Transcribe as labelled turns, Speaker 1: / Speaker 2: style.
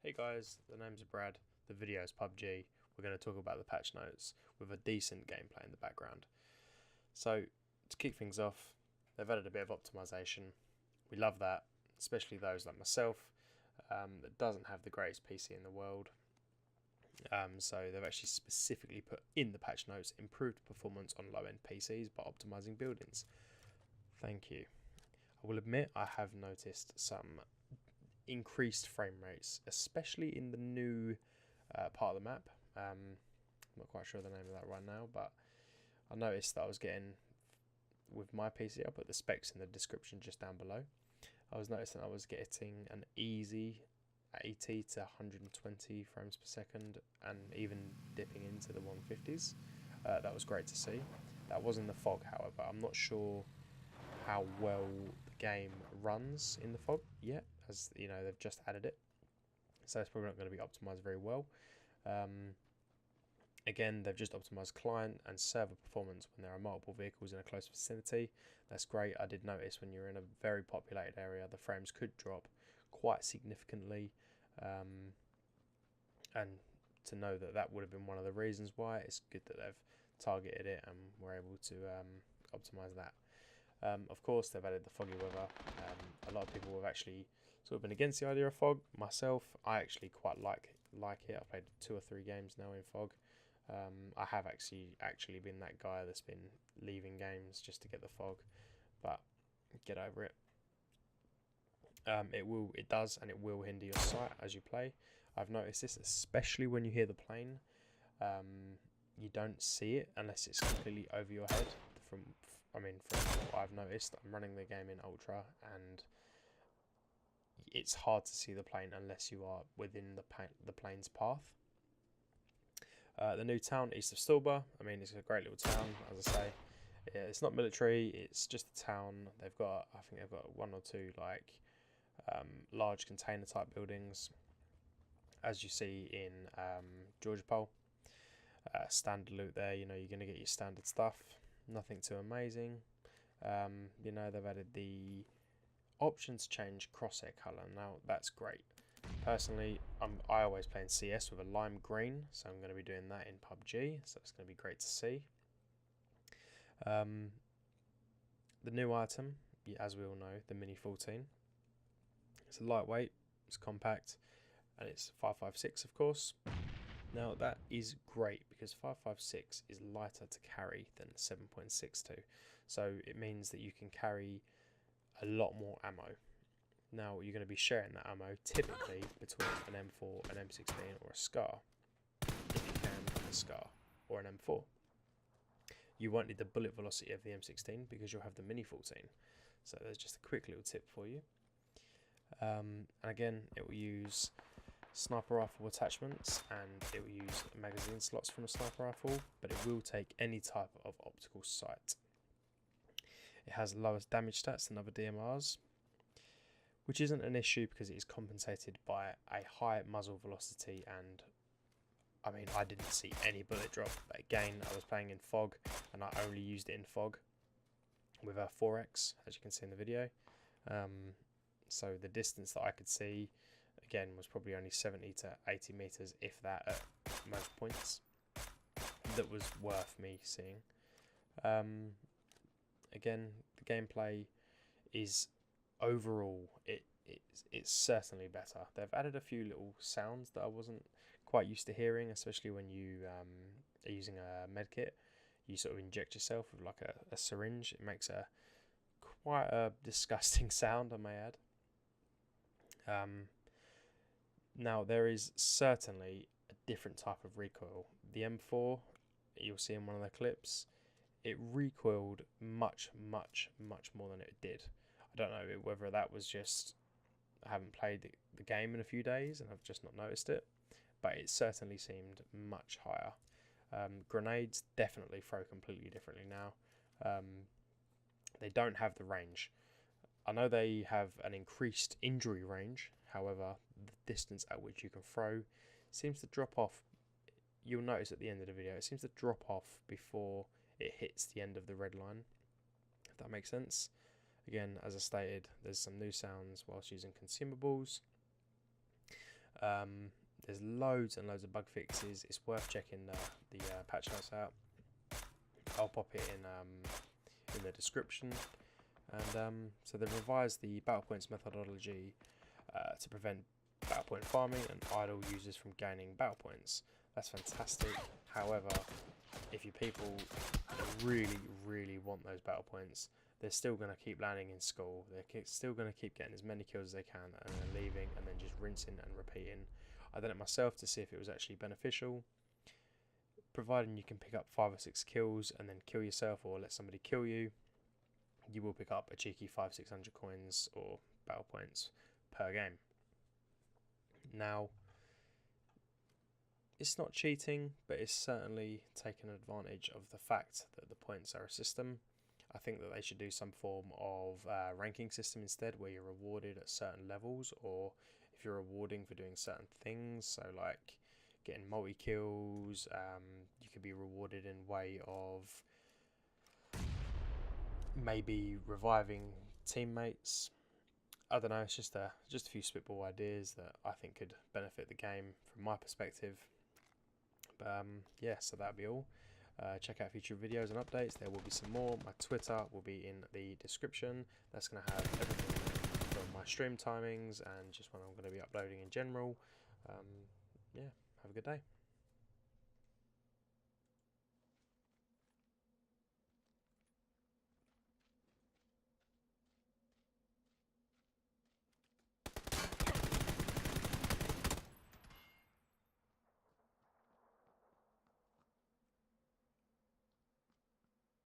Speaker 1: Hey guys, the name's Brad, the video is Pubg. We're going to talk about the patch notes with a decent gameplay in the background. So, to kick things off, they've added a bit of optimization. We love that, especially those like myself that doesn't have the greatest PC in the world. So they've actually specifically put in the patch notes improved performance on low-end PCs by optimizing buildings. Thank you. I will admit I have noticed some increased frame rates, especially in the new part of the map. I'm not quite sure the name of that right now, but I noticed that I was getting, with my PC, I'll put the specs in the description just down below. I was noticing I was getting an easy 80 to 120 frames per second and even dipping into the 150s. That was great to see. That was in the fog, however. I'm not sure how well the game runs in the fog yet, as you know, they've just added it, so it's probably not going to be optimized very well. Again, they've just optimized client and server performance when there are multiple vehicles in a close vicinity. That's great. I did notice when you're in a very populated area, the frames could drop quite significantly, and to know that that would have been one of the reasons why, it's good that they've targeted it and were able to optimize that. Of course, they've added the foggy weather. A lot of people have actually sort of been against the idea of fog. Myself, I actually quite like it. I've played 2 or 3 games now in fog. I have actually been that guy that's been leaving games just to get the fog, but get over it. It does and it will hinder your sight as you play. I've noticed this, especially when you hear the plane. You don't see it unless it's completely over your head. From what I've noticed, I'm running the game in ultra, and it's hard to see the plane unless you are within the plane's path. The new town east of Stilba, it's a great little town, as I say. It's not military, it's just a town. I think they've got 1 or 2 like large container type buildings, as you see in Georgia Pole. Standard loot there, you're going to get your standard stuff, nothing too amazing. They've added the option to change crosshair color. Now that's great. Personally, I always play in CS with a lime green, so I'm going to be doing that in PUBG, so it's going to be great to see. The new item, as we all know, the Mini 14. It's a lightweight, it's compact, and it's 556, of course. Now that is great because 556 is lighter to carry than 7.62, so it means that you can carry a lot more ammo. Now you're going to be sharing that ammo typically between an M4, an M16 or a SCAR, if you can, a SCAR or an M4. You won't need the bullet velocity of the M16 because you'll have the Mini 14. So there's just a quick little tip for you. And again, it will use sniper rifle attachments and it will use magazine slots from a sniper rifle, but it will take any type of optical sight. It has lowest damage stats than other DMRs, which isn't an issue because it is compensated by a high muzzle velocity, and I didn't see any bullet drop, but again, I was playing in fog and I only used it in fog with a 4x, as you can see in the video. So the distance that I could see, again, was probably only 70 to 80 meters, if that, at most points. That was worth me seeing. Again, the gameplay is overall, it's certainly better. They've added a few little sounds that I wasn't quite used to hearing, especially when you are using a medkit. You sort of inject yourself with like a syringe. It makes quite a disgusting sound, I may add. Now there is certainly a different type of recoil. The M4, you'll see in one of the clips, it recoiled much more than it did. I don't know whether that was just, I haven't played the game in a few days and I've just not noticed it, but it certainly seemed much higher. Grenades definitely throw completely differently now. They don't have the range. I know they have an increased injury range, however, the distance at which you can throw seems to drop off. You'll notice at the end of the video, it seems to drop off before it hits the end of the red line, if that makes sense. Again, as I stated, there's some new sounds whilst using consumables. There's loads and loads of bug fixes. It's worth checking the patch notes out. I'll pop it in the description. And so they've revised the battle points methodology to prevent battle point farming and idle users from gaining battle points. That's fantastic. However, if you people really want those battle points, they're still going to keep landing in school. They're still going to keep getting as many kills as they can and then leaving and then just rinsing and repeating. I done it myself to see if it was actually beneficial. Providing you can pick up 5 or 6 kills and then kill yourself or let somebody kill you, you will pick up a cheeky 500-600 coins or battle points per game. Now, it's not cheating, but it's certainly taken advantage of the fact that the points are a system. I think that they should do some form of ranking system instead, where you're rewarded at certain levels, or if you're rewarding for doing certain things, so like getting multi-kills, you could be rewarded in way of maybe reviving teammates. I don't know, it's just a few spitball ideas that I think could benefit the game from my perspective. But yeah, so that'll be all. Check out future videos and updates. There will be some more. My Twitter will be in the description. That's going to have everything from my stream timings and just when I'm going to be uploading in general. Yeah, have a good day.